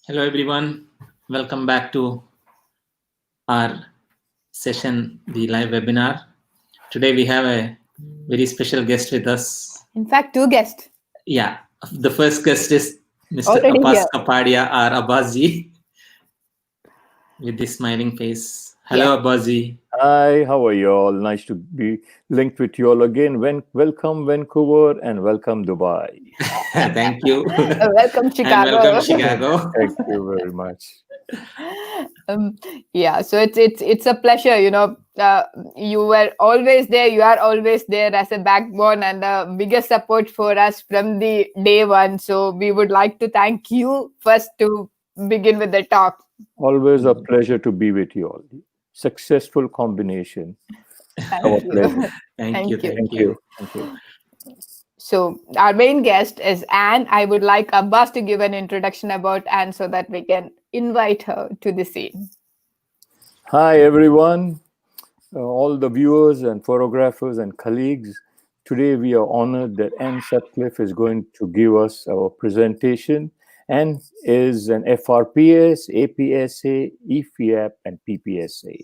Hello everyone, welcome back to our session, the live webinar. Today we have a very special guest with us. In fact, two guests. Yeah, the first guest is Mr. Already Abbas here. Kapadia or Abbasji with this smiling face. Hello Abbasji. Hi, how are you all? Nice to be linked with you all again. Welcome Vancouver and welcome Dubai. Thank you. Welcome Chicago. And welcome Chicago. Thank you very much. Yeah, so it's a pleasure. You were always there. You are always there as a backbone and the biggest support for us from the day one. So we would like to thank you first to begin with the talk. Always a pleasure to be with you all. Successful combination. Thank you. Thank you. Thank you. So our main guest is Anne. I would like Abbas to give an introduction about Anne so that we can invite her to the scene. Hi, everyone. All the viewers and photographers and colleagues. Today, we are honored that Anne Sutcliffe is going to give us our presentation. Anne is an FRPS, APSA, EFIAP, and PPSA,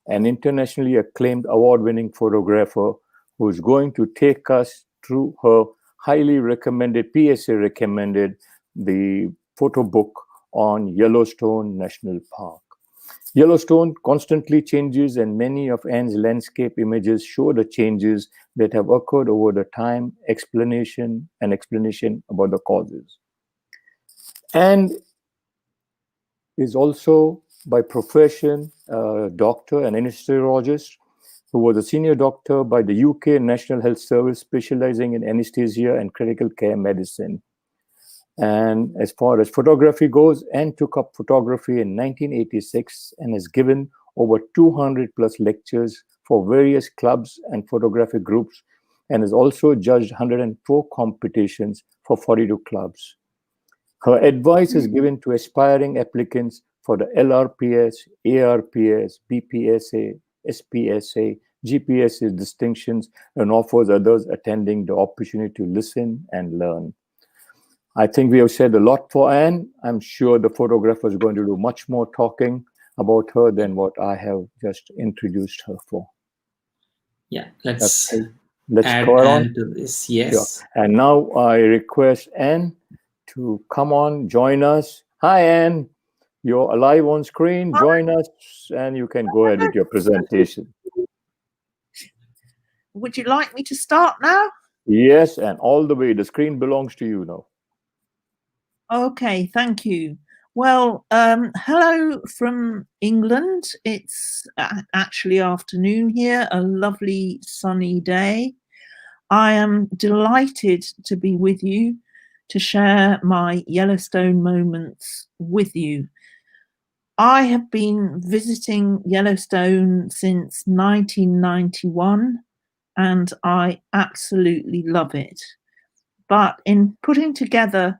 an internationally acclaimed award-winning photographer who is going to take us through her highly recommended, PSA recommended, the photo book on Yellowstone National Park. Yellowstone constantly changes, and many of Anne's landscape images show the changes that have occurred over the time, explanation about the causes. And is also by profession a doctor and anesthesiologist who was a senior doctor by the UK National Health Service, specializing in anesthesia and critical care medicine. And as far as photography goes, Anne took up photography in 1986 and has given over 200 plus lectures for various clubs and photographic groups, and has also judged 104 competitions for 42 clubs. Her advice is given to aspiring applicants for the LRPS, ARPS, BPSA, SPSA, GPSA distinctions, and offers others attending the opportunity to listen and learn. I think we have said a lot for Anne. I'm sure the photographer is going to do much more talking about her than what I have just introduced her for. Yeah, let's add go on to this. Yes. Sure. And now I request Anne to come on, join us. Hi, Anne. You're alive on screen. Join us, and you can go ahead with your presentation. Would you like me to start now? Yes, and all the way. The screen belongs to you now. Okay, thank you. Well, hello from England. It's actually afternoon here, a lovely sunny day. I am delighted to be with you to share my Yellowstone moments with you. I have been visiting Yellowstone since 1991, and I absolutely love it. But in putting together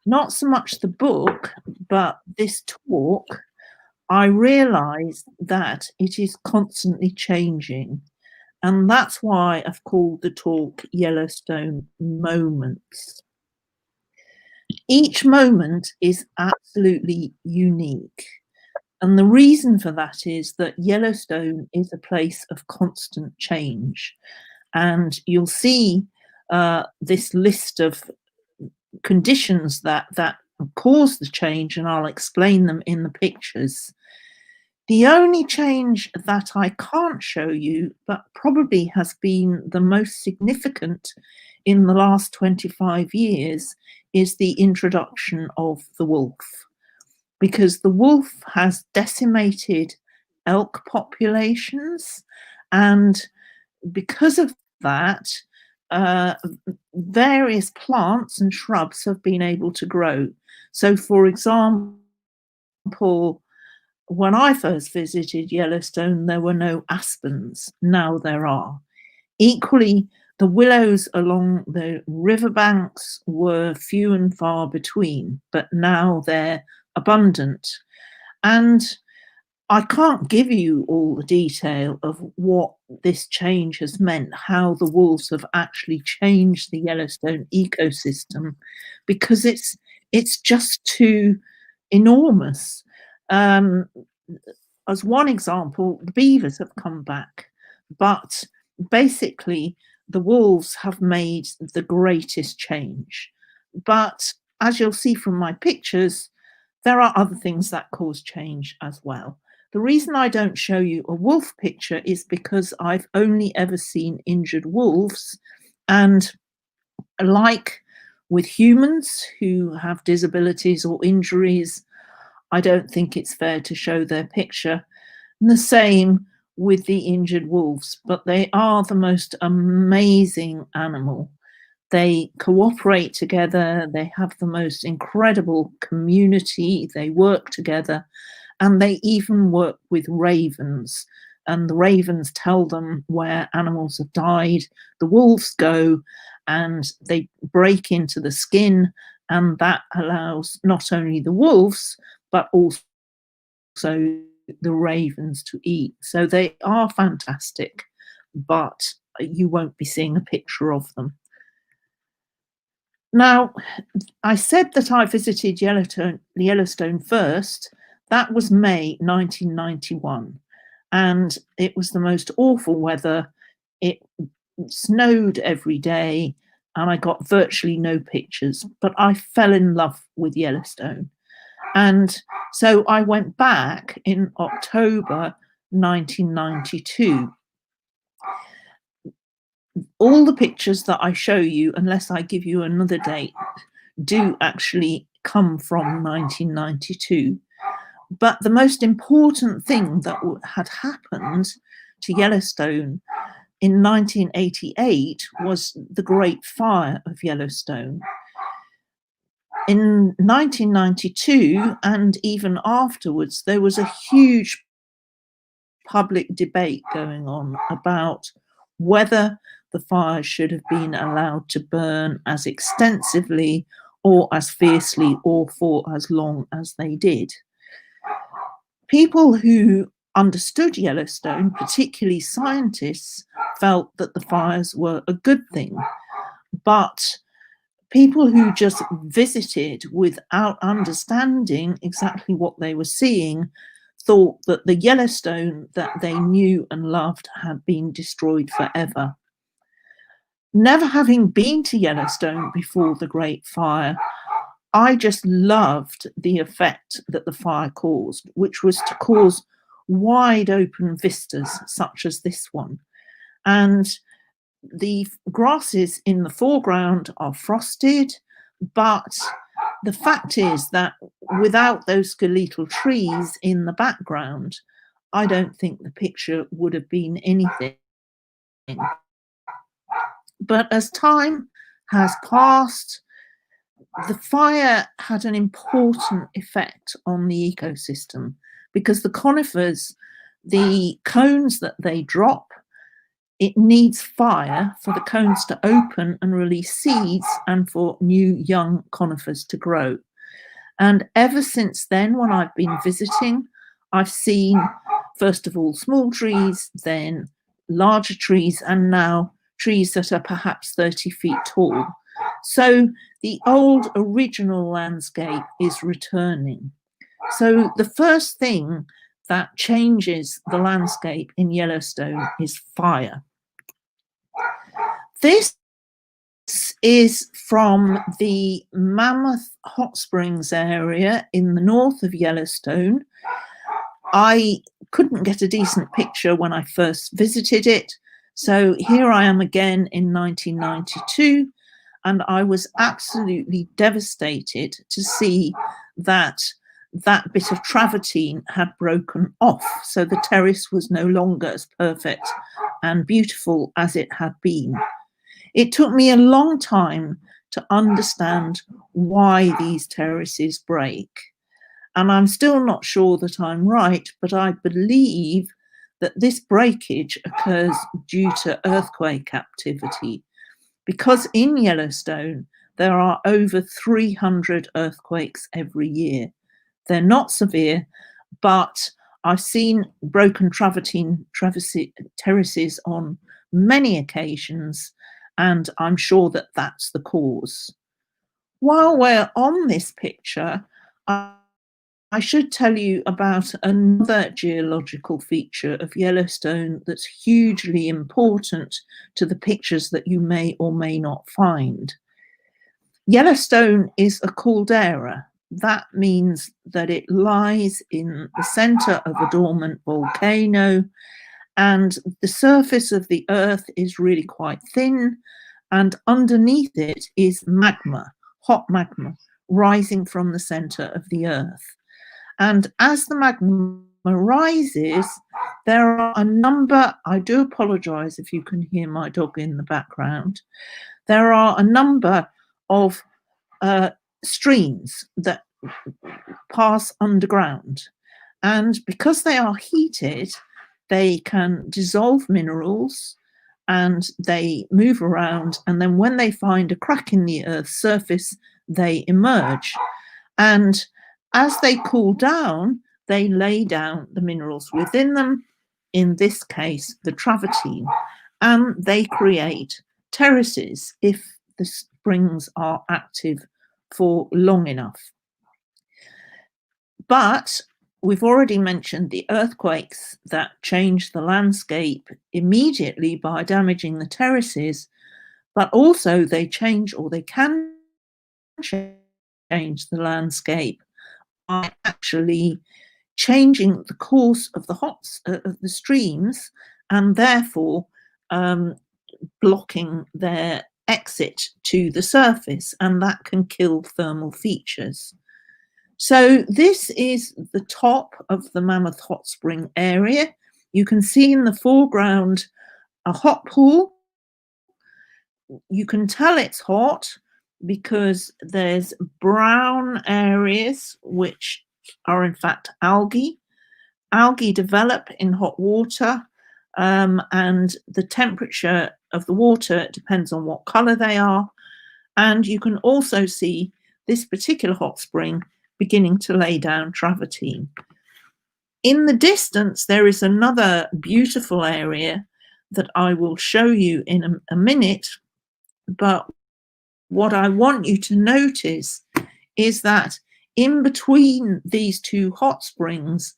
not so much the book, but this talk, I realized that it is constantly changing. And that's why I've called the talk Yellowstone Moments. Each moment is absolutely unique. And the reason for that is that Yellowstone is a place of constant change. And you'll see this list of conditions that cause the change, and I'll explain them in the pictures. The only change that I can't show you, but probably has been the most significant in the last 25 years, is the introduction of the wolf. Because the wolf has decimated elk populations, and because of that, various plants and shrubs have been able to grow. So, for example, when I first visited Yellowstone, there were no aspens. Now there are. Equally, the willows along the riverbanks were few and far between, but now they're abundant. And I can't give you all the detail of what this change has meant, how the wolves have actually changed the Yellowstone ecosystem, because it's just too enormous. As one example, the beavers have come back, but basically the wolves have made the greatest change. But as you'll see from my pictures, there are other things that cause change as well. The reason I don't show you a wolf picture is because I've only ever seen injured wolves, and like with humans who have disabilities or injuries, I don't think it's fair to show their picture. And the same with the injured wolves, but they are the most amazing animal. They cooperate together, they have the most incredible community, they work together, and they even work with ravens. And the ravens tell them where animals have died. The wolves go and they break into the skin, and that allows not only the wolves, but also the ravens to eat. So they are fantastic, but you won't be seeing a picture of them. Now, I said that I visited Yellowstone first. That was May 1991, and it was the most awful weather. It snowed every day, and I got virtually no pictures, but I fell in love with Yellowstone. And so I went back in October 1992. All the pictures that I show you, unless I give you another date, do actually come from 1992. But the most important thing that had happened to Yellowstone in 1988 was the Great Fire of Yellowstone. In 1992 and even afterwards, there was a huge public debate going on about whether the fire should have been allowed to burn as extensively or as fiercely or for as long as they did. People who understood Yellowstone, particularly scientists, felt that the fires were a good thing, but people who just visited without understanding exactly what they were seeing thought that the Yellowstone that they knew and loved had been destroyed forever. Never having been to Yellowstone before the Great Fire, I just loved the effect that the fire caused, which was to cause wide open vistas such as this one. And the grasses in the foreground are frosted, but the fact is that without those skeletal trees in the background, I don't think the picture would have been anything. But as time has passed, the fire had an important effect on the ecosystem because the conifers, the cones that they drop, it needs fire for the cones to open and release seeds and for new young conifers to grow. And ever since then, when I've been visiting, I've seen, first of all, small trees, then larger trees, and now trees that are perhaps 30 feet tall. So the old original landscape is returning. So the first thing that changes the landscape in Yellowstone is fire. This is from the Mammoth Hot Springs area in the north of Yellowstone. I couldn't get a decent picture when I first visited it. So here I am again in 1992, and I was absolutely devastated to see that that bit of travertine had broken off. So the terrace was no longer as perfect and beautiful as it had been. It took me a long time to understand why these terraces break. And I'm still not sure that I'm right, but I believe that this breakage occurs due to earthquake activity, because in Yellowstone, there are over 300 earthquakes every year. They're not severe, but I've seen broken travertine terraces on many occasions, and I'm sure that that's the cause. While we're on this picture, I should tell you about another geological feature of Yellowstone that's hugely important to the pictures that you may or may not find. Yellowstone is a caldera. That means that it lies in the center of a dormant volcano, and the surface of the earth is really quite thin, and underneath it is magma, hot magma, rising from the center of the earth. And as the magma rises, there are a number, I do apologize if you can hear my dog in the background, there are a number of streams that pass underground. And because they are heated, they can dissolve minerals and they move around. And then when they find a crack in the Earth's surface, they emerge. And as they cool down, they lay down the minerals within them, in this case, the travertine, and they create terraces if the springs are active for long enough. But we've already mentioned the earthquakes that change the landscape immediately by damaging the terraces, but also they change, or they can change the landscape by actually changing the course of the streams, and therefore blocking their exit to the surface, and that can kill thermal features. So this is the top of the Mammoth Hot Spring area. You can see in the foreground a hot pool. You can tell it's hot because there's brown areas which are in fact algae. Algae develop in hot water, and the temperature of the water depends on what color they are. And you can also see this particular hot spring beginning to lay down travertine. In the distance, there is another beautiful area that I will show you in a minute. But what I want you to notice is that in between these two hot springs,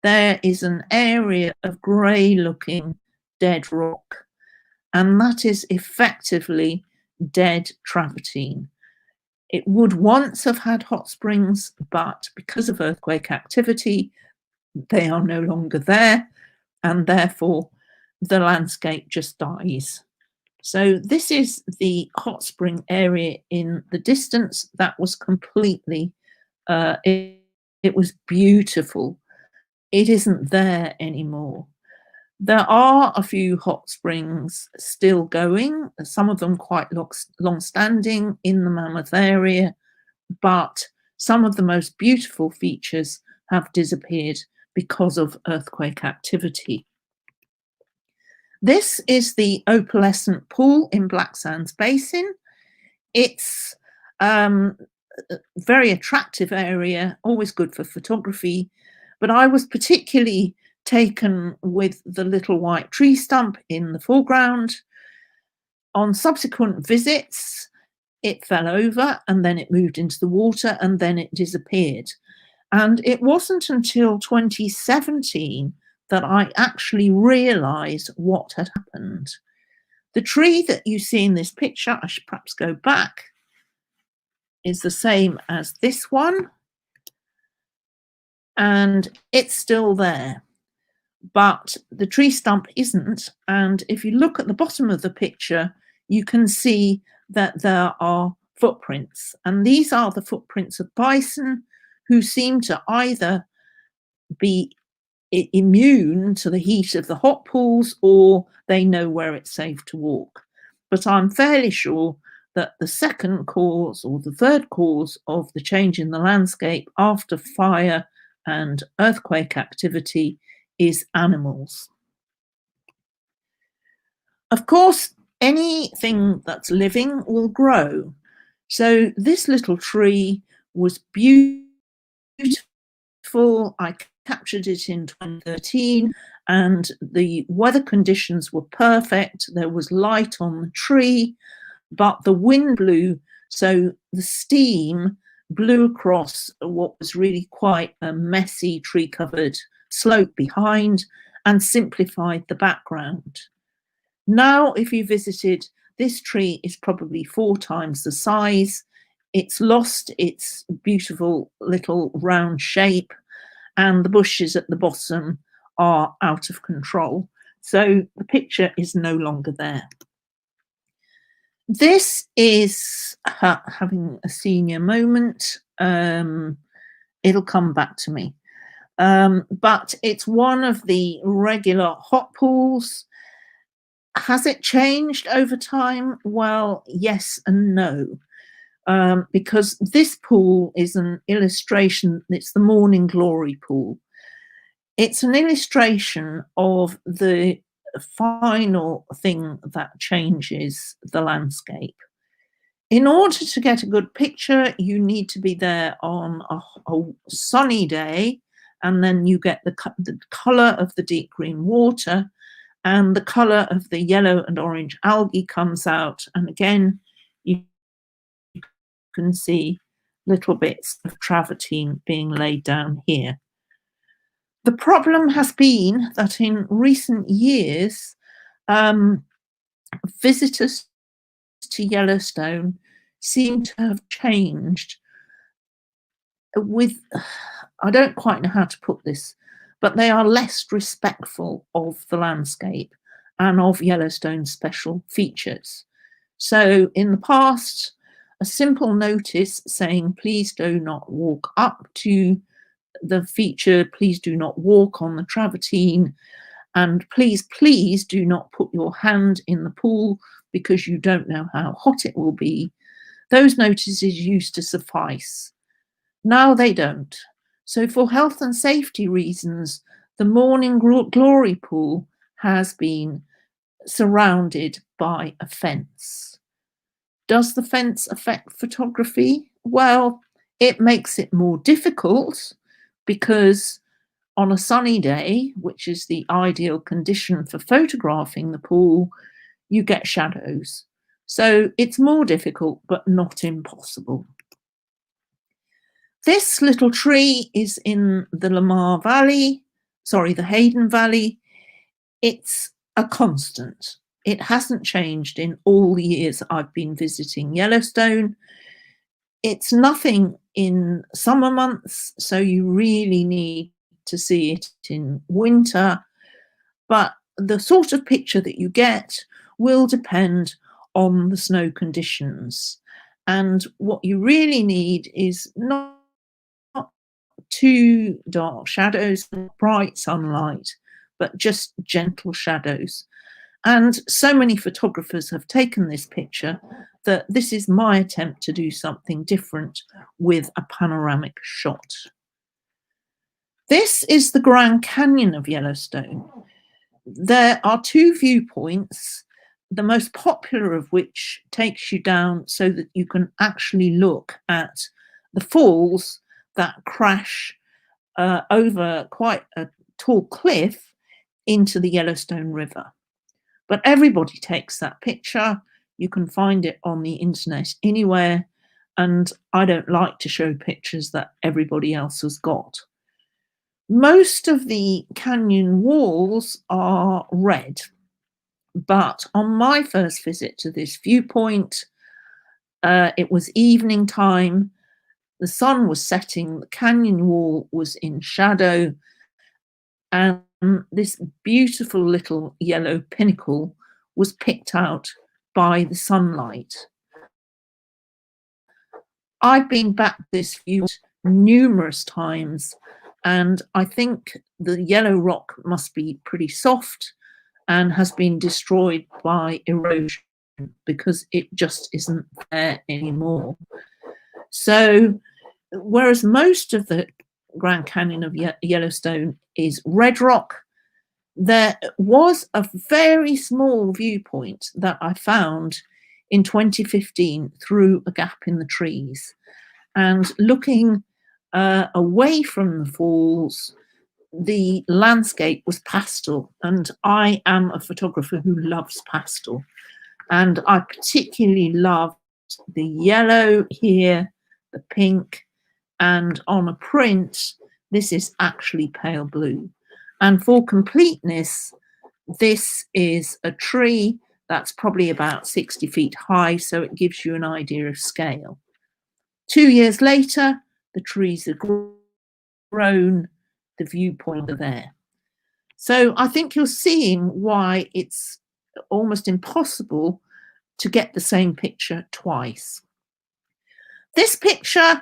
there is an area of grey looking dead rock, and that is effectively dead travertine. It would once have had hot springs, but because of earthquake activity, they are no longer there, and therefore the landscape just dies. So this is the hot spring area in the distance. That was completely, it was beautiful. It isn't there anymore. There are a few hot springs still going, some of them quite long-standing in the Mammoth area, but some of the most beautiful features have disappeared because of earthquake activity. This is the Opalescent pool in Black Sands Basin. It's a very attractive area, always good for photography, but I was particularly taken with the little white tree stump in the foreground. On subsequent visits, it fell over and then it moved into the water and then it disappeared. And it wasn't until 2017 that I actually realised what had happened. The tree that you see in this picture, I should perhaps go back, is the same as this one. And it's still there. But the tree stump isn't. And if you look at the bottom of the picture, you can see that there are footprints. And these are the footprints of bison who seem to either be immune to the heat of the hot pools or they know where it's safe to walk. But I'm fairly sure that the second cause or the third cause of the change in the landscape after fire and earthquake activity is animals. Of course, anything that's living will grow. So this little tree was beautiful. I captured it in 2013 and the weather conditions were perfect. There was light on the tree, but the wind blew, so the steam blew across what was really quite a messy tree-covered slope behind and simplified the background. Now, if you visited, this tree is probably 4 times the size. It's lost its beautiful little round shape, and the bushes at the bottom are out of control. So the picture is no longer there. This is having a senior moment. It'll come back to me. But it's one of the regular hot pools. Has it changed over time? Well, yes and no. Because this pool is an illustration, it's the Morning Glory pool. It's an illustration of the final thing that changes the landscape. In order to get a good picture, you need to be there on a sunny day, and then you get the colour of the deep green water, and the colour of the yellow and orange algae comes out, and again you can see little bits of travertine being laid down here. The problem has been that in recent years, visitors to Yellowstone seem to have changed with, I don't quite know how to put this, but they are less respectful of the landscape and of Yellowstone's special features. So in the past, a simple notice saying, please do not walk up to the feature, please do not walk on the travertine, and please do not put your hand in the pool because you don't know how hot it will be. Those notices used to suffice. Now they don't. So for health and safety reasons, the Morning Glory pool has been surrounded by a fence. Does the fence affect photography? Well, it makes it more difficult because on a sunny day, which is the ideal condition for photographing the pool, you get shadows. So it's more difficult, but not impossible. This little tree is in the the Hayden Valley. It's a constant. It hasn't changed in all the years I've been visiting Yellowstone. It's nothing in summer months, so you really need to see it in winter. But the sort of picture that you get will depend on the snow conditions. And what you really need is not too dark shadows, bright sunlight, but just gentle shadows. And so many photographers have taken this picture that this is my attempt to do something different with a panoramic shot. This is the Grand Canyon of Yellowstone. There are 2 viewpoints, the most popular of which takes you down so that you can actually look at the falls that crash over quite a tall cliff into the Yellowstone River. But everybody takes that picture. You can find it on the internet anywhere, and I don't like to show pictures that everybody else has got. Most of the canyon walls are red, but on my first visit to this viewpoint, it was evening time, the sun was setting, the canyon wall was in shadow, and this beautiful little yellow pinnacle was picked out by the sunlight. I've been back this view numerous times, and I think the yellow rock must be pretty soft and has been destroyed by erosion because it just isn't there anymore. So whereas most of the Grand Canyon of Yellowstone is red rock, there was a very small viewpoint that I found in 2015 through a gap in the trees. And looking away from the falls, the landscape was pastel. And I am a photographer who loves pastel. And I particularly loved the yellow here, the pink, and on a print, this is actually pale blue. And for completeness, this is a tree that's probably about 60 feet high, so it gives you an idea of scale. 2 years later, the trees are grown, the viewpoint are there. So I think you're seeing why it's almost impossible to get the same picture twice. This picture,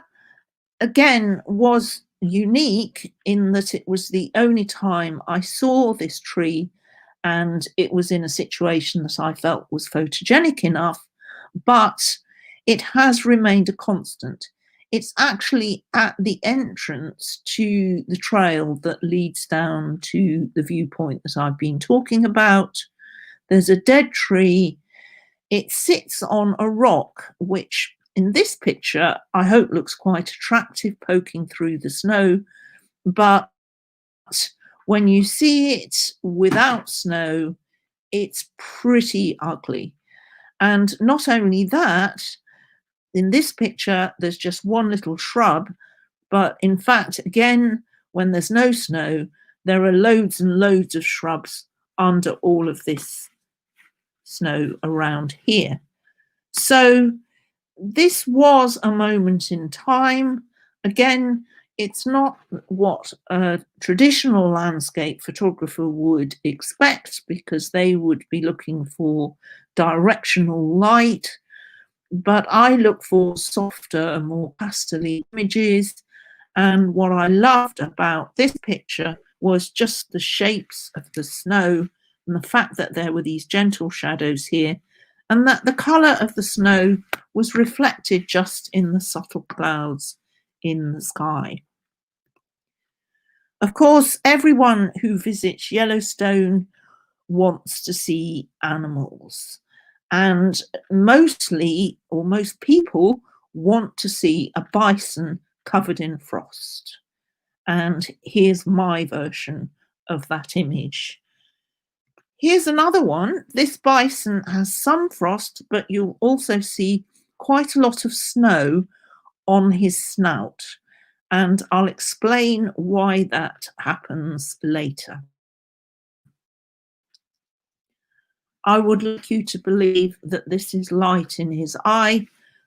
again, was unique in that it was the only time I saw this tree, and it was in a situation that I felt was photogenic enough, but it has remained a constant. It's actually at the entrance to the trail that leads down to the viewpoint that I've been talking about. There's a dead tree. It sits on a rock, which in this picture, I hope looks quite attractive poking through the snow, but when you see it without snow, it's pretty ugly. And not only that, in this picture, there's just one little shrub, but in fact, again, when there's no snow, there are loads and loads of shrubs under all of this snow around here. So this was a moment in time. Again, it's not what a traditional landscape photographer would expect, because they would be looking for directional light. But I look for softer, more pastel images. And what I loved about this picture was just the shapes of the snow and the fact that there were these gentle shadows here, and that the colour of the snow was reflected just in the subtle clouds in the sky. Of course, everyone who visits Yellowstone wants to see animals, and mostly, or most people, want to see a bison covered in frost. And here's my version of that image. Here's another one. This bison has some frost, but you'll also see quite a lot of snow on his snout. And I'll explain why that happens later. I would like you to believe that this is light in his eye,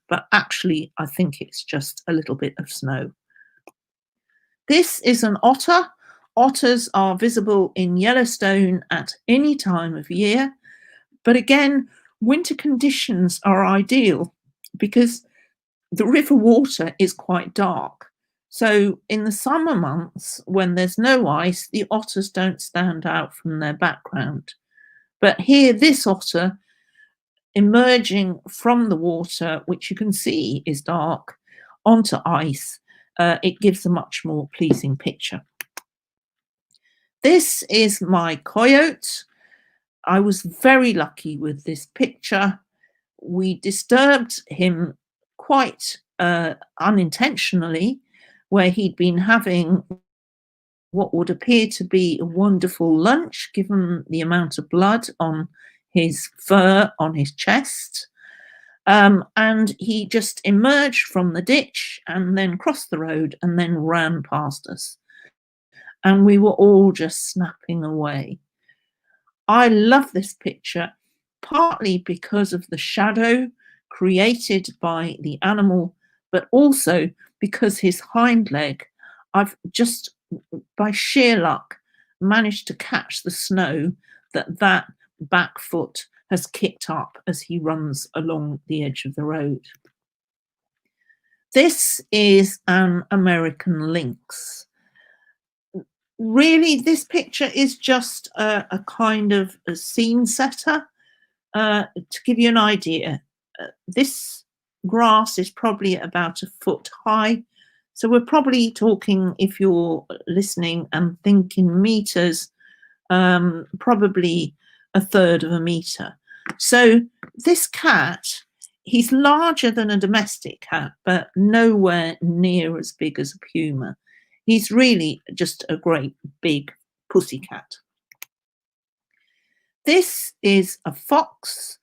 but actually I think it's just a little bit of snow. This is an otter. Otters are visible in Yellowstone at any time of year, but again, winter conditions are ideal because the river water is quite dark. So in the summer months, when there's no ice, the otters don't stand out from their background. But here, this otter emerging from the water, which you can see is dark, onto ice, it gives a much more pleasing picture. This is my coyote. I was very lucky with this picture. We disturbed him quite unintentionally, where he'd been having what would appear to be a wonderful lunch, given the amount of blood on his fur on his chest. And he just emerged from the ditch and then crossed the road and then ran past us. And we were all just snapping away. I love this picture, partly because of the shadow created by the animal, but also because his hind leg, I've just, by sheer luck, managed to catch the snow that back foot has kicked up as he runs along the edge of the road. This is an American lynx. Really, this picture is just a kind of a scene setter. To give you an idea, this grass is probably about a foot high. So we're probably talking, if you're listening and thinking meters, probably a third of a meter. So this cat, he's larger than a domestic cat, but nowhere near as big as a puma. He's really just a great big pussycat. This is a fox.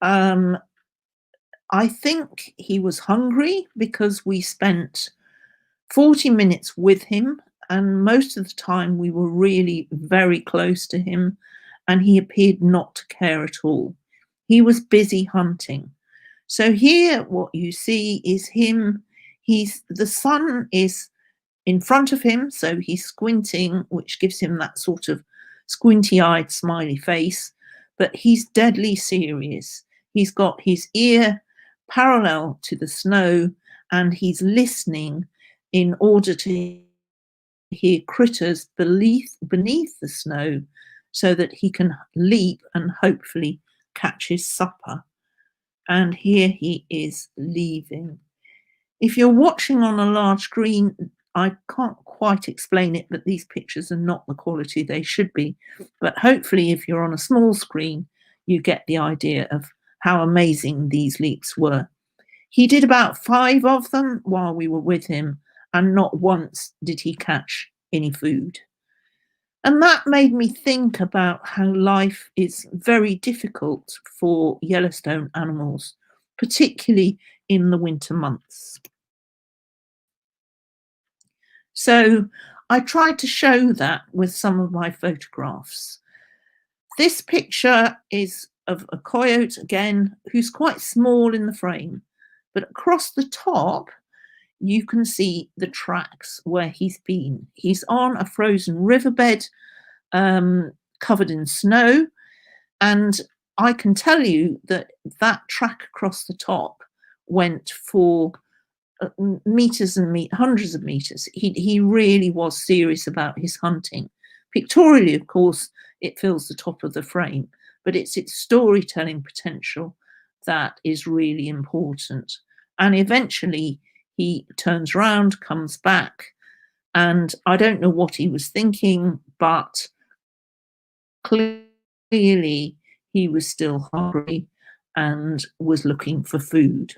I think he was hungry because we spent 40 minutes with him, and most of the time we were really very close to him, and he appeared not to care at all. He was busy hunting. So here what you see is him. The sun is in front of him, so he's squinting, which gives him that sort of squinty-eyed smiley face, but he's deadly serious. He's got his ear parallel to the snow, and he's listening in order to hear critters beneath the snow so that he can leap and hopefully catch his supper. And here he is leaving. If you're watching on a large screen, I can't quite explain it, but these pictures are not the quality they should be. But hopefully if you're on a small screen, you get the idea of how amazing these leaps were. He did about 5 of them while we were with him, and not once did he catch any food. And that made me think about how life is very difficult for Yellowstone animals, particularly in the winter months. So I tried to show that with some of my photographs. This picture is of a coyote again, who's quite small in the frame, but across the top, you can see the tracks where he's been. He's on a frozen riverbed covered in snow, and I can tell you that that track across the top went for meters and hundreds of meters. He really was serious about his hunting. Pictorially, of course, it fills the top of the frame, but it's its storytelling potential that is really important. And eventually he turns around, comes back, and I don't know what he was thinking, but clearly he was still hungry and was looking for food.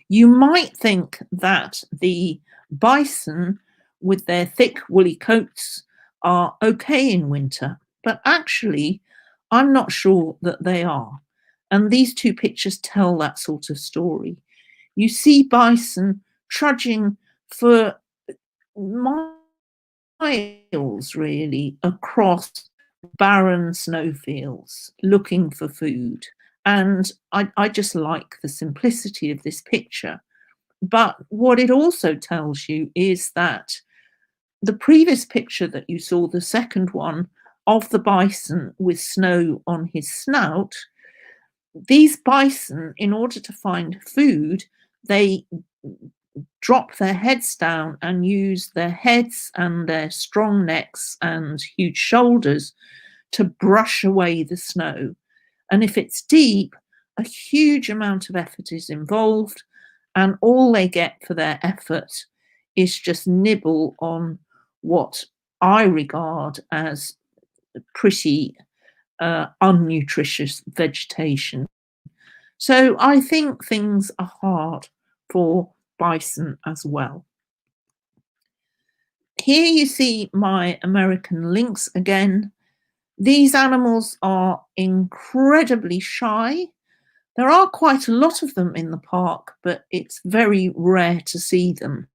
You might think that the bison, with their thick woolly coats, are okay in winter, but actually I'm not sure that they are. And these 2 pictures tell that sort of story. You see bison trudging for miles really across barren snowfields looking for food. And I just like the simplicity of this picture. But what it also tells you is that the previous picture that you saw, the second one of the bison with snow on his snout, these bison, in order to find food, they drop their heads down and use their heads and their strong necks and huge shoulders to brush away the snow. And if it's deep, a huge amount of effort is involved, and all they get for their effort is just nibble on what I regard as pretty unnutritious vegetation. So I think things are hard for bison as well. Here you see my American lynx again. These animals are incredibly shy. There are quite a lot of them in the park, but it's very rare to see them.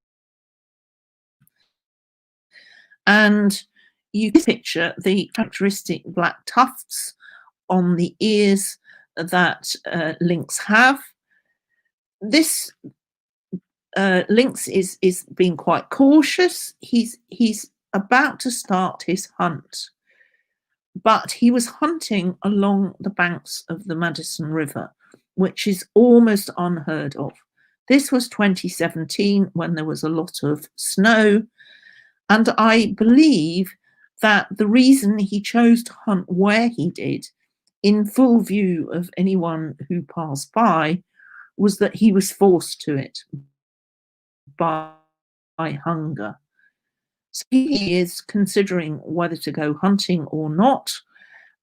And you can picture the characteristic black tufts on the ears that lynx have. This lynx is being quite cautious. He's about to start his hunt, but he was hunting along the banks of the Madison River, which is almost unheard of. This was 2017 when there was a lot of snow, and I believe that the reason he chose to hunt where he did, in full view of anyone who passed by, was that he was forced to it by hunger. So he is considering whether to go hunting or not.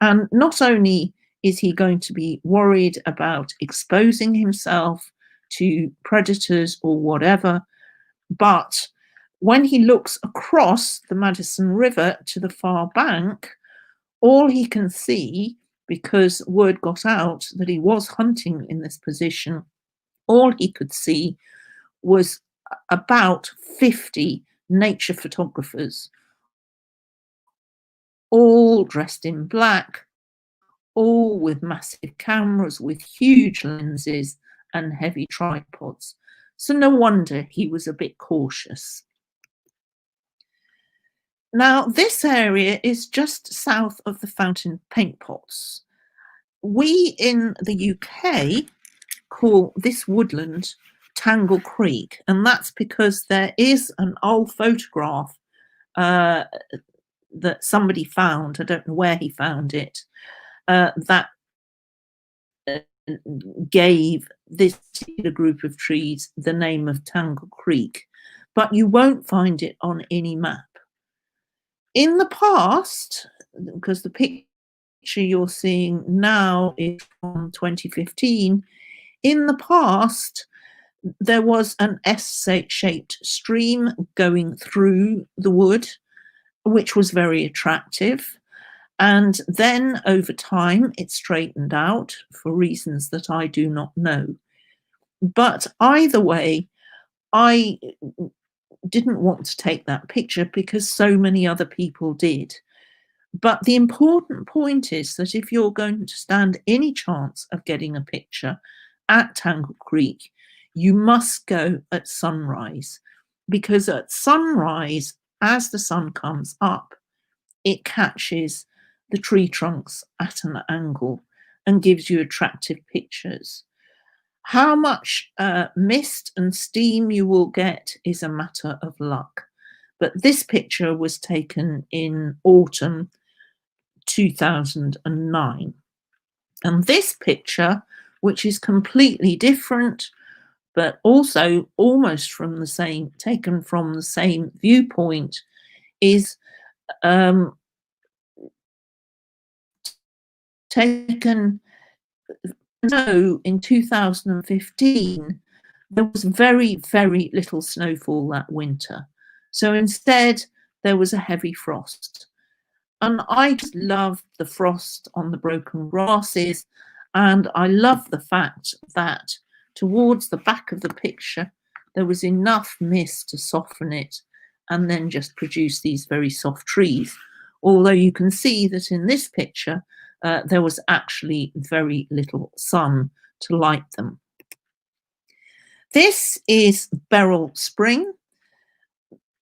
And not only is he going to be worried about exposing himself to predators or whatever, but when he looks across the Madison River to the far bank, all he can see, because word got out that he was hunting in this position, all he could see was about 50 nature photographers, all dressed in black, all with massive cameras, with huge lenses and heavy tripods. So no wonder he was a bit cautious. Now, this area is just south of the fountain paint pots. We in the UK call this woodland Tangle Creek, and that's because there is an old photograph that somebody found, I don't know where he found it, that gave this particular group of trees the name of Tangle Creek, but you won't find it on any map. In the past, because the picture you're seeing now is from 2015, in the past, there was an S-shaped stream going through the wood, which was very attractive. And then over time, it straightened out for reasons that I do not know. But either way, I didn't want to take that picture because so many other people did. But the important point is that if you're going to stand any chance of getting a picture at Tangle Creek, you must go at sunrise, because at sunrise, as the sun comes up, it catches the tree trunks at an angle and gives you attractive pictures. How much mist and steam you will get is a matter of luck. But this picture was taken in autumn 2009. And this picture, which is completely different, but also almost from the same, taken from the same viewpoint, is taken in 2015. There was very, very little snowfall that winter. So instead, there was a heavy frost. And I just loved the frost on the broken grasses. And I love the fact that towards the back of the picture, there was enough mist to soften it and then just produce these very soft trees. Although you can see that in this picture, there was actually very little sun to light them. This is Beryl Spring.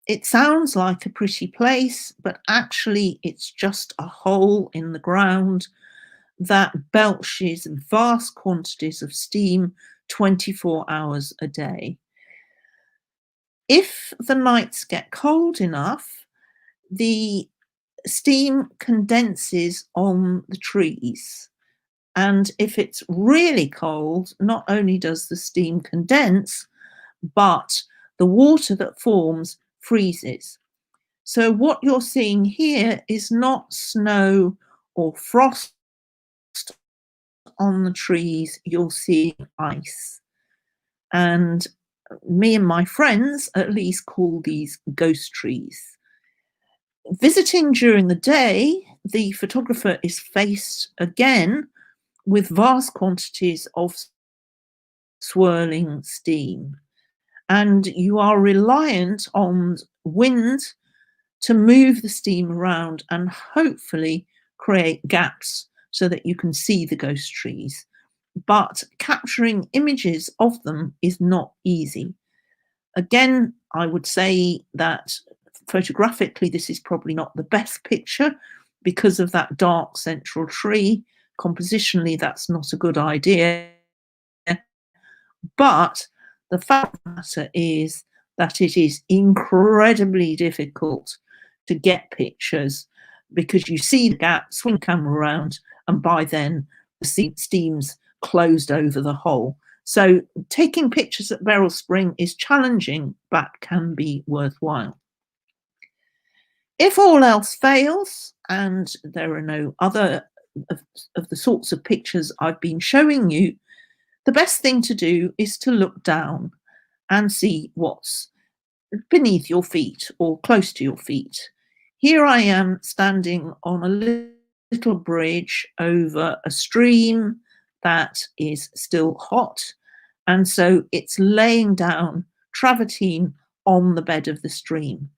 It sounds like a pretty place, but actually it's just a hole in the ground that belches vast quantities of steam 24 hours a day. If the nights get cold enough, the steam condenses on the trees. And if it's really cold, not only does the steam condense, but the water that forms freezes. So what you're seeing here is not snow or frost on the trees, you're seeing ice. And me and my friends at least call these ghost trees. Visiting during the day, the photographer is faced again with vast quantities of swirling steam. And you are reliant on wind to move the steam around and hopefully create gaps so that you can see the ghost trees. But capturing images of them is not easy. Again, I would say that photographically, this is probably not the best picture because of that dark central tree. Compositionally, that's not a good idea. But the fact of the matter is that it is incredibly difficult to get pictures because you see the gap, swing camera around, and by then the steam's closed over the hole. So taking pictures at Beryl Spring is challenging, but can be worthwhile. If all else fails, and there are no other of the sorts of pictures I've been showing you, the best thing to do is to look down and see what's beneath your feet or close to your feet. Here I am standing on a little bridge over a stream that is still hot, and so it's laying down travertine on the bed of the stream.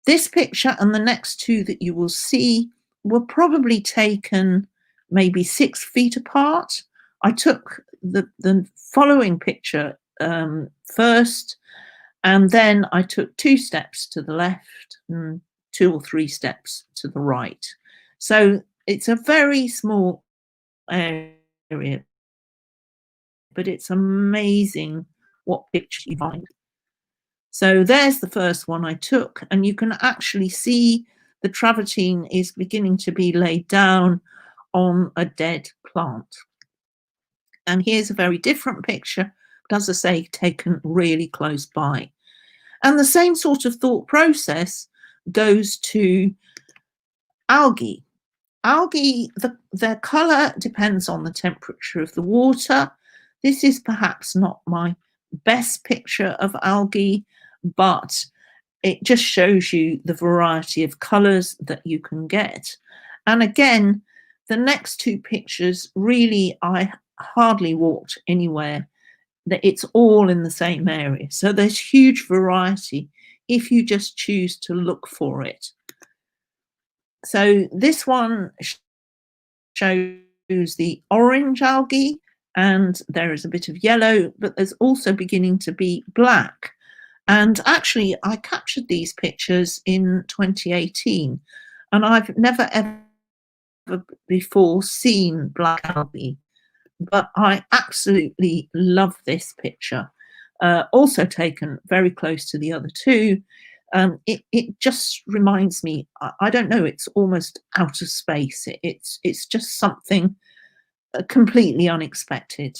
This picture and the next two that you will see were probably taken maybe 6 feet apart. I took the following picture first, and then I took 2 steps to the left and 2 or 3 steps to the right. So it's a very small area, but it's amazing what picture you find. So there's the first one I took, and you can actually see the travertine is beginning to be laid down on a dead plant. And here's a very different picture, but as I say, taken really close by. And the same sort of thought process goes to algae. Algae, their colour depends on the temperature of the water. This is perhaps not my best picture of algae, but it just shows you the variety of colours that you can get. And again, the next 2 pictures, really, I hardly walked anywhere. It's all in the same area. So there's huge variety if you just choose to look for it. So this one shows the orange algae, and there is a bit of yellow, but there's also beginning to be black. And actually, I captured these pictures in 2018, and I've never ever before seen black algae, but I absolutely love this picture. Also taken very close to the other 2. It just reminds me, I don't know, it's almost outer space. It's just something completely unexpected,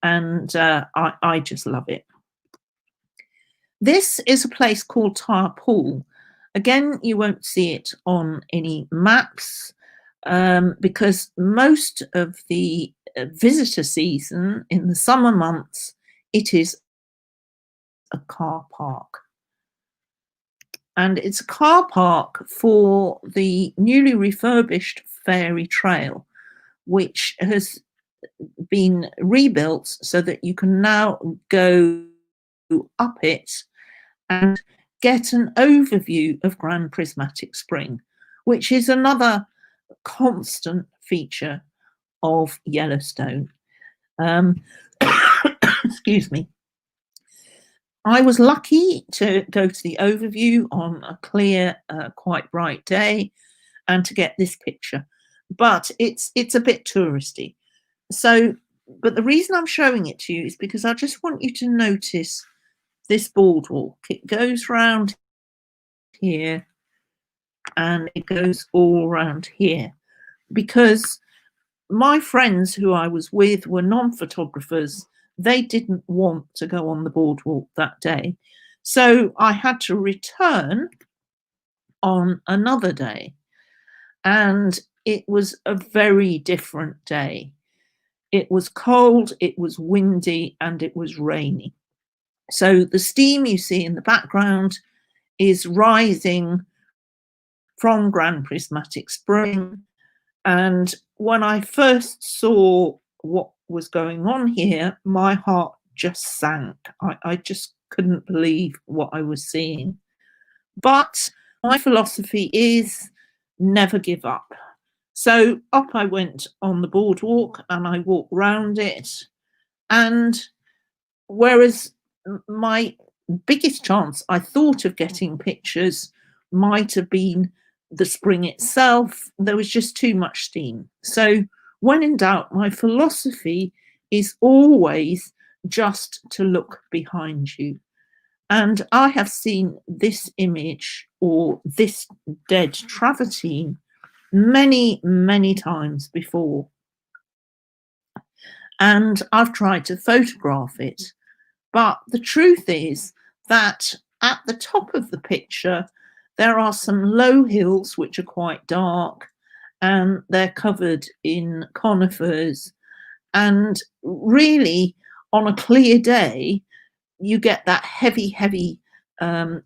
and I just love it. This is a place called Tarpool. Again, you won't see it on any maps because most of the visitor season in the summer months, it is a car park. And it's a car park for the newly refurbished Fairy Trail, which has been rebuilt so that you can now go up it and get an overview of Grand Prismatic Spring, which is another constant feature of Yellowstone. Excuse me. I was lucky to go to the overview on a clear, quite bright day and to get this picture, but it's a bit touristy. So, but the reason I'm showing it to you is because I just want you to notice this boardwalk. It goes round here and it goes all around here, because my friends who I was with were non-photographers. They didn't want to go on the boardwalk that day. So I had to return on another day. And it was a very different day. It was cold, it was windy, and it was rainy. So the steam you see in the background is rising from Grand Prismatic Spring. And when I first saw what was going on here, my heart just sank. I just couldn't believe what I was seeing. But my philosophy is never give up. So up I went on the boardwalk and I walked round it. And whereas my biggest chance I thought of getting pictures might have been the spring itself, there was just too much steam. So when in doubt, my philosophy is always just to look behind you. And I have seen this image or this dead travertine many, many times before. And I've tried to photograph it. But the truth is that at the top of the picture, there are some low hills which are quite dark, and they're covered in conifers. And really, on a clear day, you get that heavy, heavy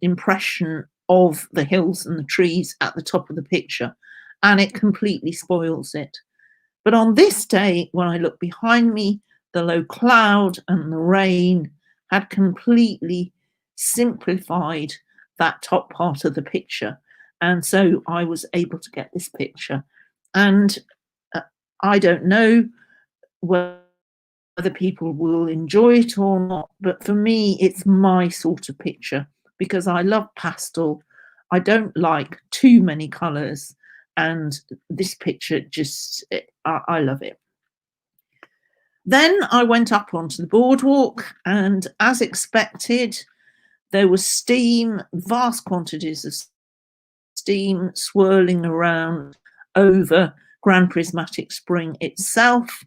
impression of the hills and the trees at the top of the picture, and it completely spoils it. But on this day, when I look behind me, the low cloud and the rain had completely simplified that top part of the picture. And so I was able to get this picture. And I don't know whether people will enjoy it or not, but for me, it's my sort of picture because I love pastel. I don't like too many colours, and this picture just, I love it. Then I went up onto the boardwalk, and as expected, there was steam, vast quantities of steam swirling around over Grand Prismatic Spring itself.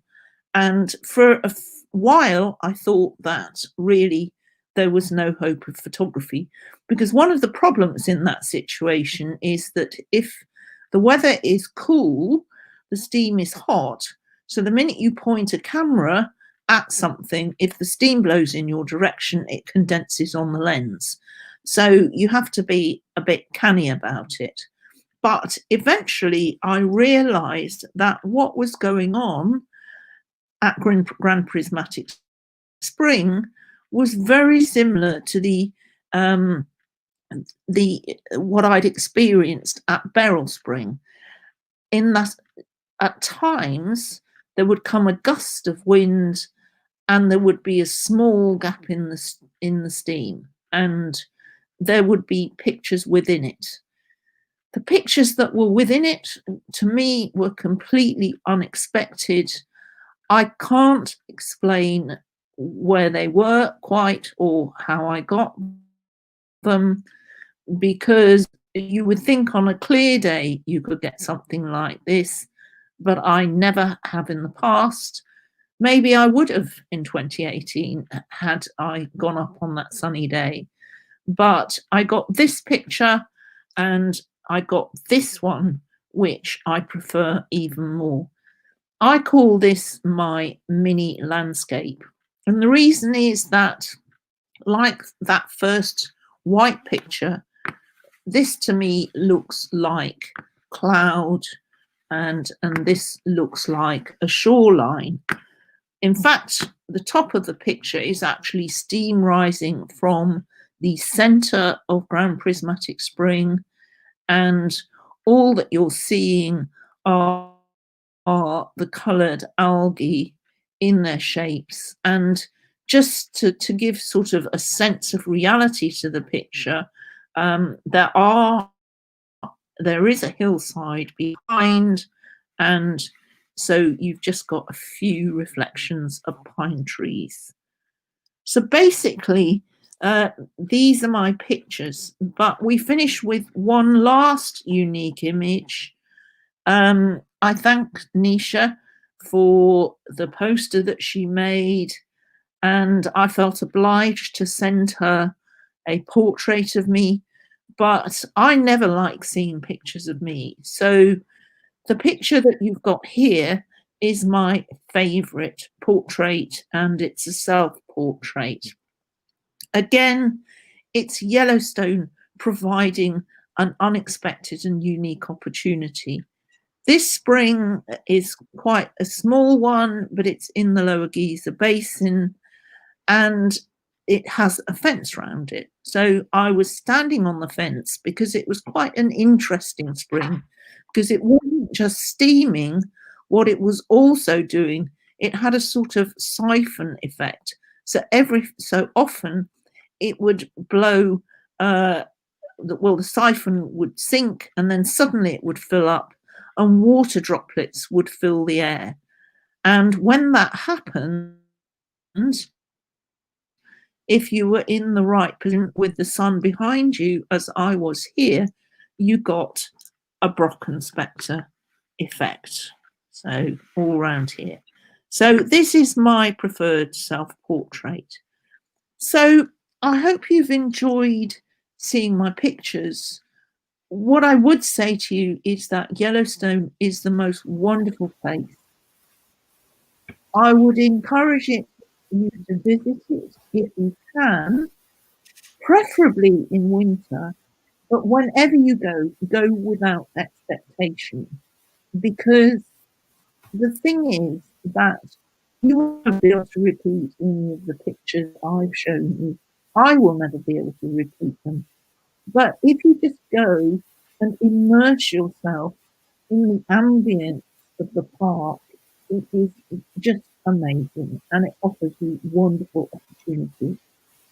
And for a while, I thought that really there was no hope of photography, because one of the problems in that situation is that if the weather is cool, the steam is hot. So the minute you point a camera at something, if the steam blows in your direction, it condenses on the lens. So you have to be a bit canny about it. But eventually I realized that what was going on at Grand Prismatic Spring was very similar to the what I'd experienced at Beryl Spring, in that at times there would come a gust of wind and there would be a small gap in the steam, and there would be pictures within it. The pictures that were within it, to me, were completely unexpected. I can't explain where they were quite or how I got them, because you would think on a clear day you could get something like this, but I never have in the past. Maybe I would have in 2018 had I gone up on that sunny day. But I got this picture and I got this one, which I prefer even more. I call this my mini landscape. And the reason is that, like that first white picture, this to me looks like cloud, and this looks like a shoreline. In fact, the top of the picture is actually steam rising from the center of Grand Prismatic Spring, and all that you're seeing are the colored algae in their shapes. And just to give sort of a sense of reality to the picture, there is a hillside behind, and so you've just got a few reflections of pine trees. So basically, these are my pictures, but we finish with one last unique image. I thank Nisha for the poster that she made, and I felt obliged to send her a portrait of me, but I never like seeing pictures of me. So the picture that you've got here is my favorite portrait, and it's a self-portrait. Again, it's Yellowstone providing an unexpected and unique opportunity. This spring is quite a small one, but it's in the lower Geyser Basin, and it has a fence around it. So I was standing on the fence because it was quite an interesting spring, because it wasn't just steaming. What it was also doing, it had a sort of siphon effect. So every so often it would blow, the siphon would sink, and then suddenly it would fill up and water droplets would fill the air. And when that happened, if you were in the right position with the sun behind you, as I was here, you got a Brocken spectre effect. So all around here. So this is my preferred self-portrait. So I hope you've enjoyed seeing my pictures. What I would say to you is that Yellowstone is the most wonderful place. I would encourage you to visit it if you can, preferably in winter, but whenever you go without expectation, because the thing is that you won't be able to repeat any of the pictures I've shown you I will never be able to repeat them. But if you just go and immerse yourself in the ambience of the park, it is just amazing, and it offers you wonderful opportunities.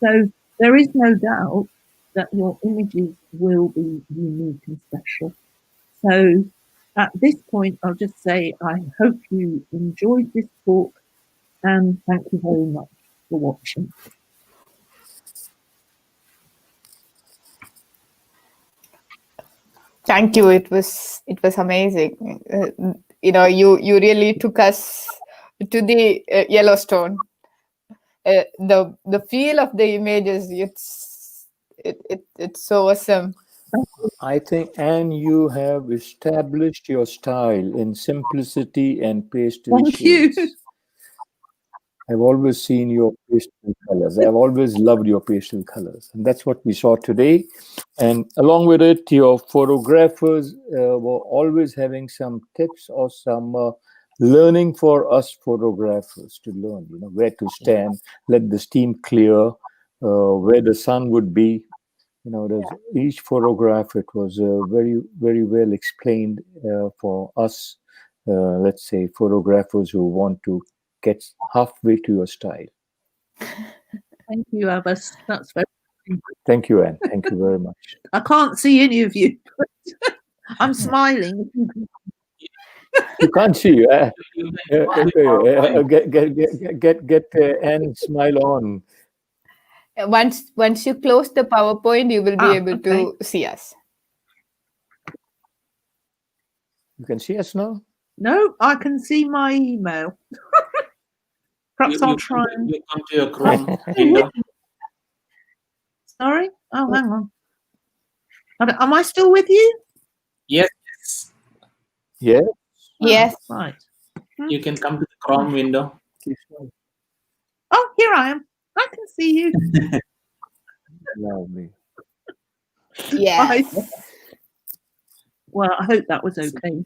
So there is no doubt that your images will be unique and special. So at this point, I'll just say I hope you enjoyed this talk, and thank you very much for watching. Thank you. It was amazing. You really took us to the Yellowstone. The feel of the images, it's so awesome. I think, and you have established your style in simplicity and pastel Thank you. shades. I've always seen your pastel colors. I've always loved your pastel colors. And that's what we saw today. And along with it, your photographers were always having some tips or some learning for us photographers to learn, where to stand, let the steam clear, where the sun would be. There's each photograph, it was very, very well explained for us, let's say, photographers who want to get halfway to your style. Thank you, Abbas. That's very. Thank you, Anne. Thank you very much. I can't see any of you. I'm smiling. You can't see. Get Anne smile on. Once you close the PowerPoint, you will be able to see us. You can see us now? No, I can see my email. Perhaps I'll try and... You come to your Chrome window. Sorry? Oh, hang on. Am I still with you? Yes. Yeah. Yes. Right. You can come to the Chrome window. Oh, here I am. I can see you. Lovely. Yes. Well, I hope that was okay.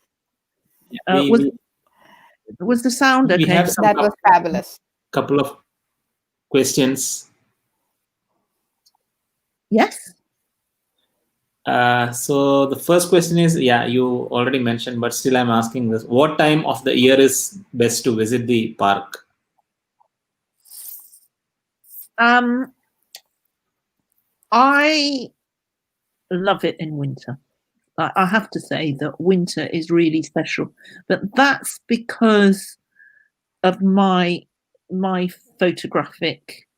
Was the sound okay? We have that was fabulous. Couple of questions. Yes. So the first question is, you already mentioned, but still I'm asking this. What time of the year is best to visit the park? I love it in winter. I have to say that winter is really special, but that's because of my photographic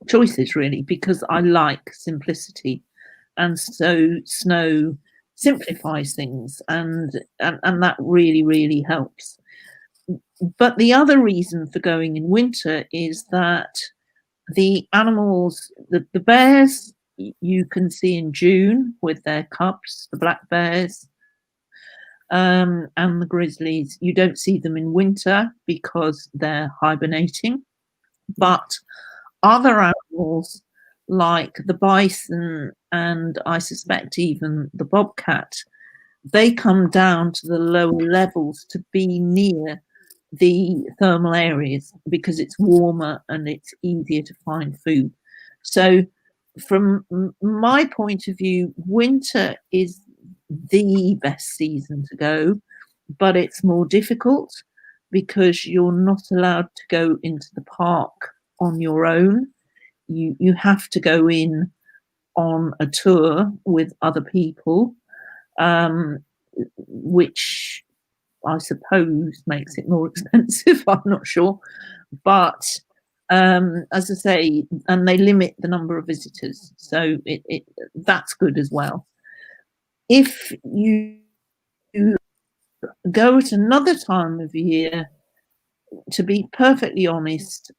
choices, really, because I like simplicity, and so snow simplifies things, and that really helps. But the other reason for going in winter is that the animals, the bears, you can see in June with their cubs, the black bears, and the grizzlies. You don't see them in winter because they're hibernating. But other animals like the bison, and I suspect even the bobcat, they come down to the lower levels to be near the thermal areas because it's warmer and it's easier to find food. So from my point of view, winter is the best season to go, but it's more difficult because you're not allowed to go into the park on your own. You have to go in on a tour with other people, which I suppose makes it more expensive. I'm not sure. But as I say, and they limit the number of visitors. So that's good as well. If you go at another time of year, to be perfectly honest,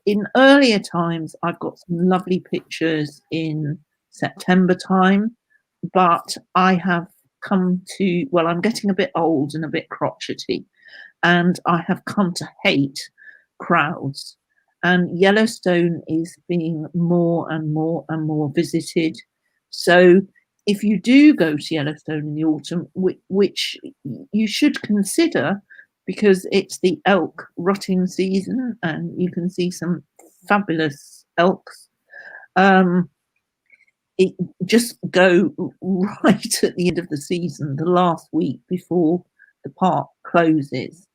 in earlier times, I've got some lovely pictures in September time, but I have come to, well, I'm getting a bit old and a bit crotchety, and I have come to hate crowds. And Yellowstone is being more and more visited. So if you do go to Yellowstone in the autumn, which you should consider, because it's the elk rutting season and you can see some fabulous elks. It just go right at the end of the season, the last week before the park closes.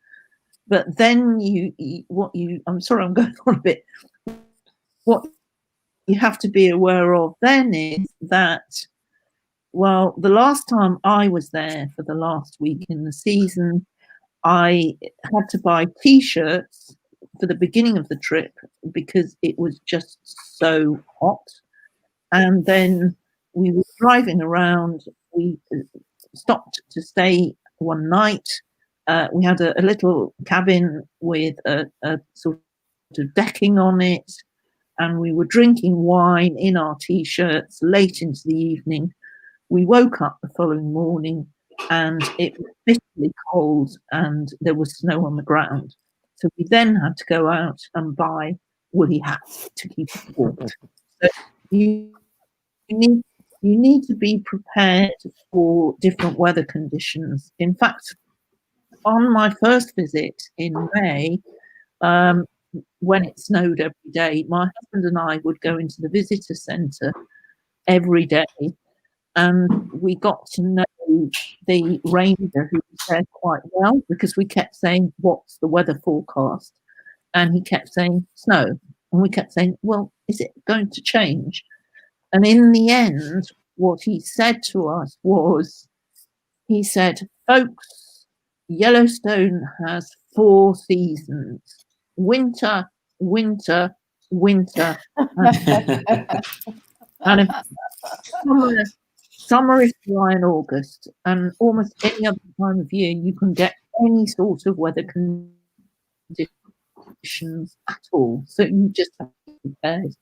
But then I'm sorry, I'm going on a bit. What you have to be aware of then is that, well, the last time I was there for the last week in the season, I had to buy T-shirts for the beginning of the trip because it was just so hot. And then we were driving around. We stopped to stay one night. We had a little cabin with a sort of decking on it, and we were drinking wine in our T-shirts late into the evening. We woke up the following morning, and it was bitterly cold, and there was snow on the ground. So we then had to go out and buy woolly hats to keep us warm. So you need to be prepared for different weather conditions. In fact, on my first visit in May, when it snowed every day, my husband and I would go into the visitor centre every day, and we got to know the ranger who was there quite well, because we kept saying, "What's the weather forecast?" And he kept saying snow, and we kept saying, "Well, is it going to change?" And in the end, what he said to us was, he said, "Folks, Yellowstone has 4 seasons: winter, winter, winter, and summer is July and August, and almost any other time of year you can get any sort of weather conditions at all. So you just have to be prepared."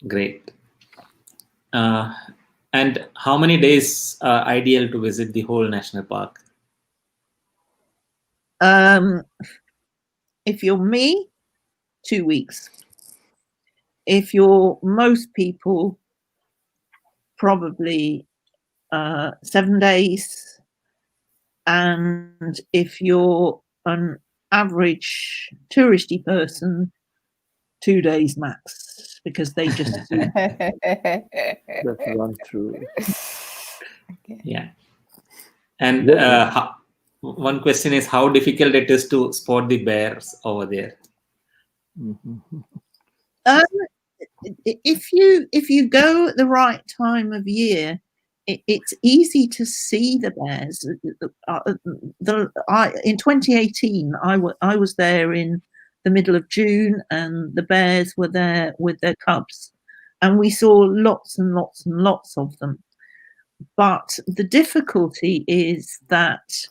Great. And how many days are ideal to visit the whole national park? If you're me, 2 weeks. If you're most people, probably 7 days. And if you're an average touristy person, 2 days max, because they just That's run through. Okay. Yeah. And one question is how difficult it is to spot the bears over there. If you go at the right time of year, it's easy to see the bears. In 2018, I was there in the middle of June, and the bears were there with their cubs, and we saw lots and lots and lots of them. But the difficulty is that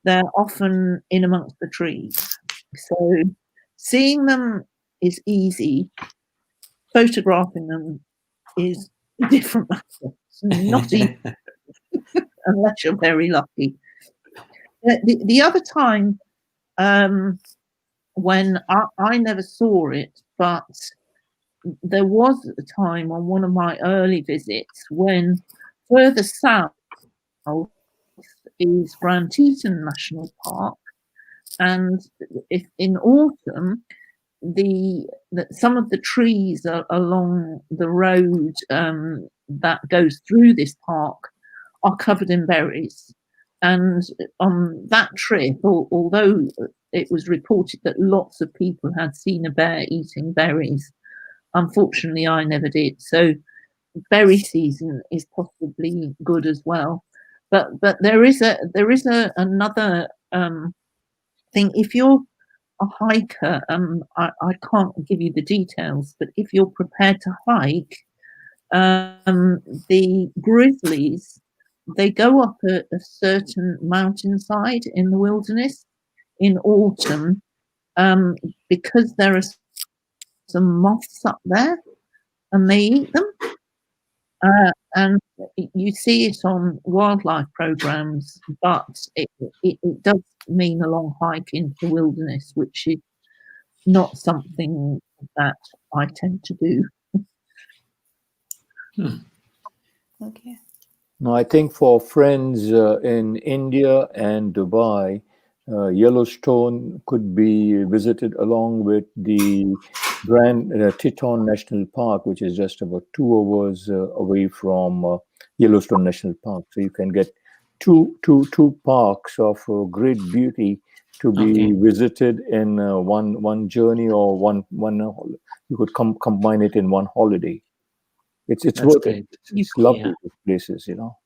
they're often in amongst the trees. So seeing them is easy. Photographing them is a different matter. It's not easy unless you're very lucky. The other time, when I never saw it, but there was a time on one of my early visits when further south is Grand Teton National Park, and if in autumn, some of the trees along the road that goes through this park are covered in berries. And on that trip, although it was reported that lots of people had seen a bear eating berries, unfortunately I never did. So berry season is possibly good as well. But there is another thing. If you're a hiker, I can't give you the details, but if you're prepared to hike, the grizzlies, they go up a certain mountainside in the wilderness in autumn, because there are some moths up there, and they eat them. And you see it on wildlife programs, but it does mean a long hike into the wilderness, which is not something that I tend to do. Okay. No, I think for friends in India and Dubai, Yellowstone could be visited along with the Grand Teton National Park, which is just about 2 hours away from Yellowstone National Park. So you can get two parks of great beauty to be visited in one journey, or one you could combine it in one holiday. It's worth great. it. It's lovely places, you know.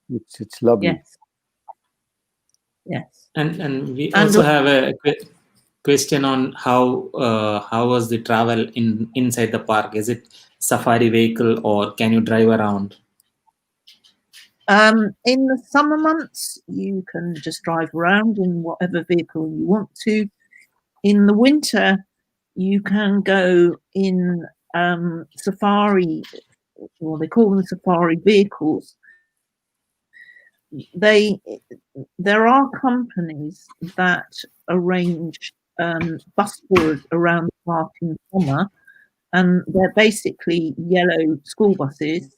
It's lovely. Yes. And we also have a question on how was the travel inside the park? Is it safari vehicle or can you drive around? In the summer months, you can just drive around in whatever vehicle you want to. In the winter, you can go in safari, or they call them safari vehicles. There are companies that arrange bus tours around the park in summer, and they're basically yellow school buses.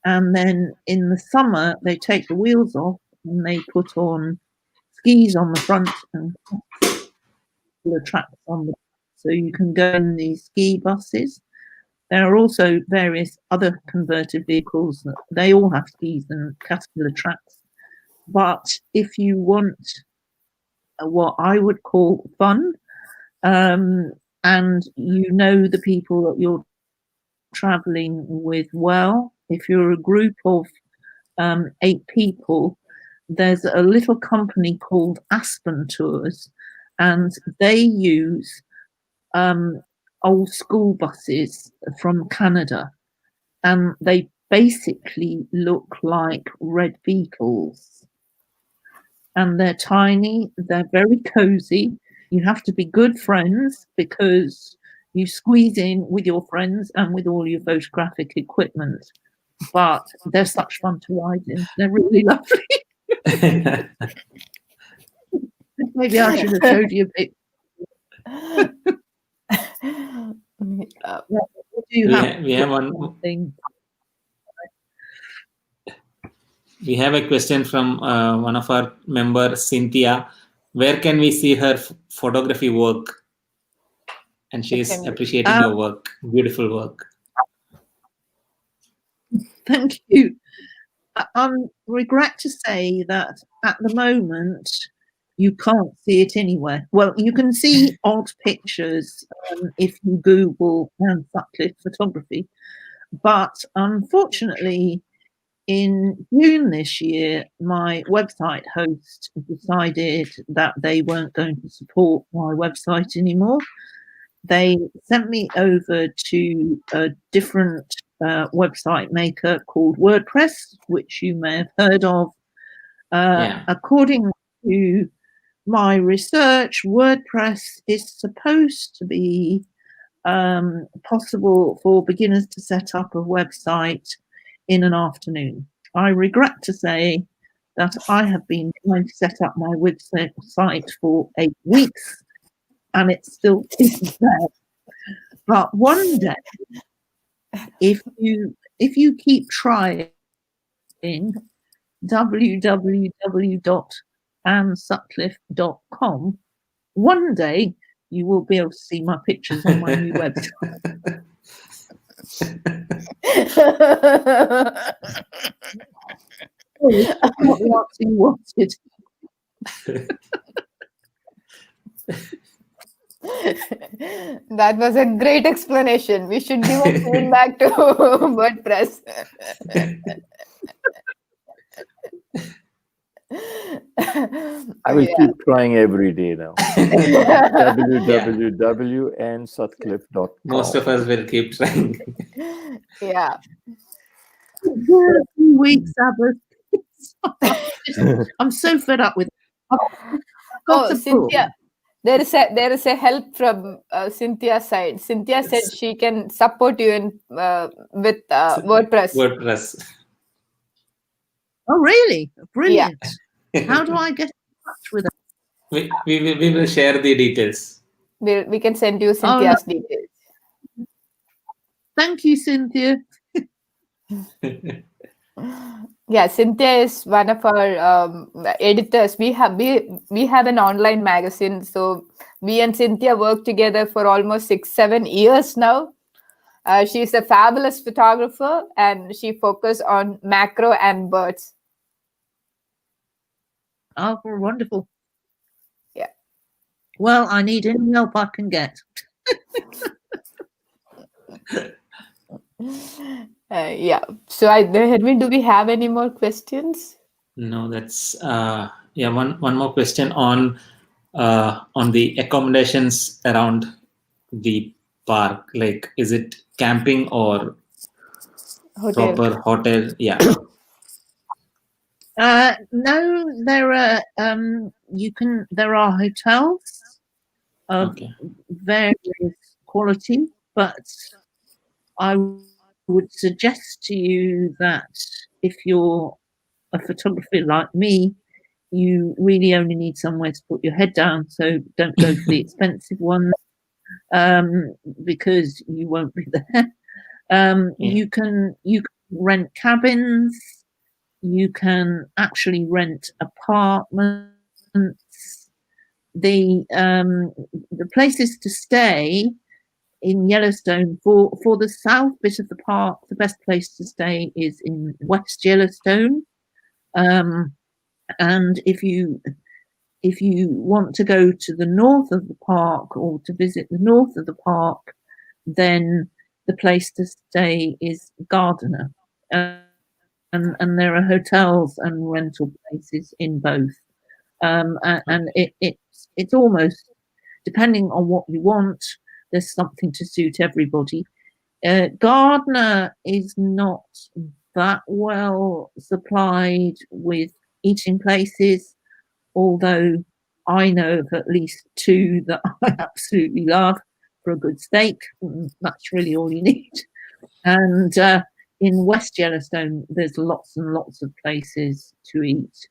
And then in the summer, they take the wheels off and they put on skis on the front and the tracks on the back. So you can go in these ski buses. There are also various other converted vehicles. They all have skis and caterpillar tracks. But if you want what I would call fun, and you know the people that you're traveling with well, if you're a group of 8 people, there's a little company called Aspen Tours, and they use old school buses from Canada, and they basically look like red beetles. And they're tiny, they're very cozy. You have to be good friends because you squeeze in with your friends and with all your photographic equipment. But they're such fun to ride in. They're really lovely. Maybe I should have showed you a bit. We have one thing. We have a question from one of our members, Cynthia. Where can we see her photography work? And she is appreciating your work, beautiful work. Thank you. I regret to say that at the moment you can't see it anywhere. Well, you can see odd pictures if you Google Sutcliffe photography, but unfortunately, in June this year, my website host decided that they weren't going to support my website anymore. They sent me over to a different website maker called WordPress, which you may have heard of. According to my research, WordPress is supposed to be possible for beginners to set up a website in an afternoon. I regret to say that I have been trying to set up my website for 8 weeks and it still isn't there. But one day, if you keep trying www.ansutcliffe.com, one day you will be able to see my pictures on my new website. Not what you wanted. That was a great explanation. We should give a feedback to WordPress. I will keep trying every day now. www.ansutcliffe.com. Most of us will keep trying. Yeah. 2 weeks, Sabbath. I'm so fed up with it. Cynthia, there is a help from Cynthia's side. Cynthia said she can support you in with WordPress. WordPress. Oh, really? Brilliant. Yeah. How do I get in touch with her? We will share the details. We can send you Cynthia's details. Thank you, Cynthia. Yeah, Cynthia is one of our editors. We have an online magazine, so we and Cynthia work together for almost 6-7 years now. She's a fabulous photographer, and she focuses on macro and birds. Oh, wonderful. Yeah. Well, I need any help I can get. Yeah. So, Hedwin, do we have any more questions? No, that's one more question on the accommodations around the park. Like, is it camping or Hotel. proper hotel? Yeah. No, there are there are hotels of Okay. various quality, but I would suggest to you that if you're a photographer like me, you really only need somewhere to put your head down. So don't go for the expensive one, because you won't be there. You can rent cabins. You can actually rent apartments. The places to stay in Yellowstone for the south bit of the park, the best place to stay is in West Yellowstone. And if you want to go to the north of the park or to visit the north of the park, then the place to stay is Gardner. And there are hotels and rental places in both. And it's almost, depending on what you want, there's something to suit everybody. Gardner is not that well supplied with eating places, although I know of at least 2 that I absolutely love for a good steak. That's really all you need. And in West Yellowstone, there's lots and lots of places to eat.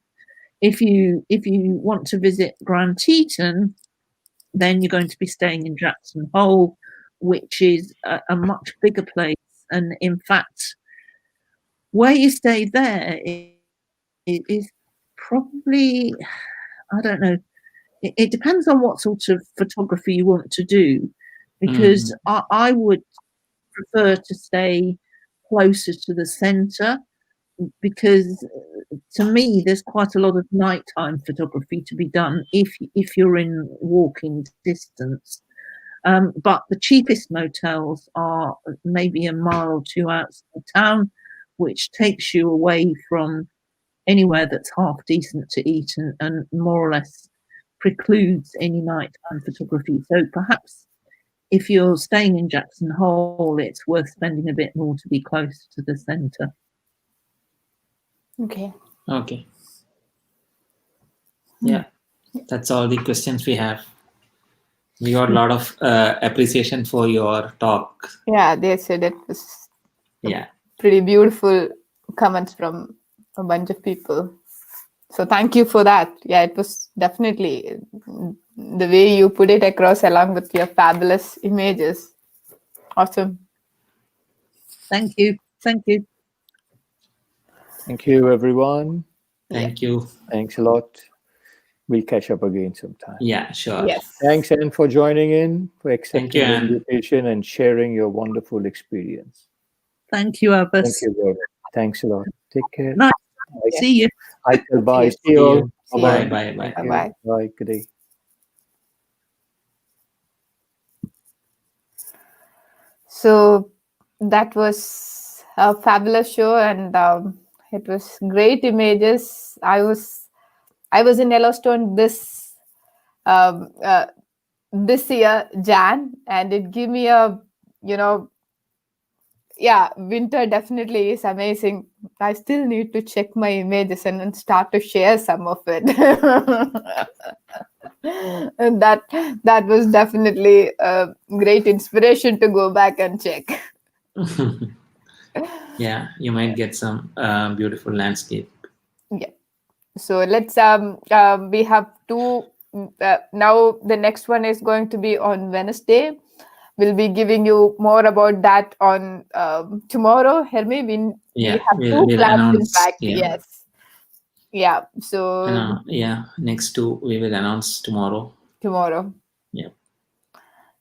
If you want to visit Grand Teton, then you're going to be staying in Jackson Hole, which is a much bigger place. And in fact, where you stay there is probably, I don't know, it depends on what sort of photography you want to do, because I would prefer to stay closer to the center, because to me there's quite a lot of nighttime photography to be done if you're in walking distance. But the cheapest motels are maybe a mile or 2 outside town, which takes you away from anywhere that's half decent to eat and more or less precludes any nighttime photography. So perhaps if you're staying in Jackson Hole, it's worth spending a bit more to be close to the center. Okay. Okay. Yeah, that's all the questions we have. We got a lot of appreciation for your talk. Yeah, they said it was Yeah. pretty beautiful comments from a bunch of people. So thank you for that. Yeah, it was definitely the way you put it across along with your fabulous images. Awesome. Thank you. Thank you. Thank you, everyone. Thank you. Thanks a lot. We'll catch up again sometime. Yeah, sure. Yes. Thanks, Anne, for joining in, for accepting you, the Anne. invitation and sharing your wonderful experience. Thank you, Abbas. Thank you, Lord. Thanks a lot. Take care. Nice. Bye. See you. Bye. you. See you all. See you. Bye-bye. Bye. Thank you. Bye-bye. Bye. Good day. So that was a fabulous show, and it was great images. I was in Yellowstone this year, Jan, and it gave me a, winter definitely is amazing. I still need to check my images and start to share some of it. And that was definitely a great inspiration to go back and check. Yeah, you might get some beautiful landscape. Yeah. So let's we have 2 now. The next one is going to be on Wednesday. we'll be giving you more about that on tomorrow. Hermi, we have we'll two plans in announce. fact. Yeah. Yes. Yeah. So next two we will announce tomorrow. Tomorrow. Yeah.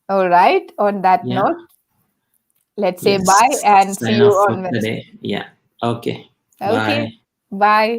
All right. On that note, let's say Yes. bye and see Sign you off on for Wednesday. today. Yeah. Okay. Okay. Bye. Bye.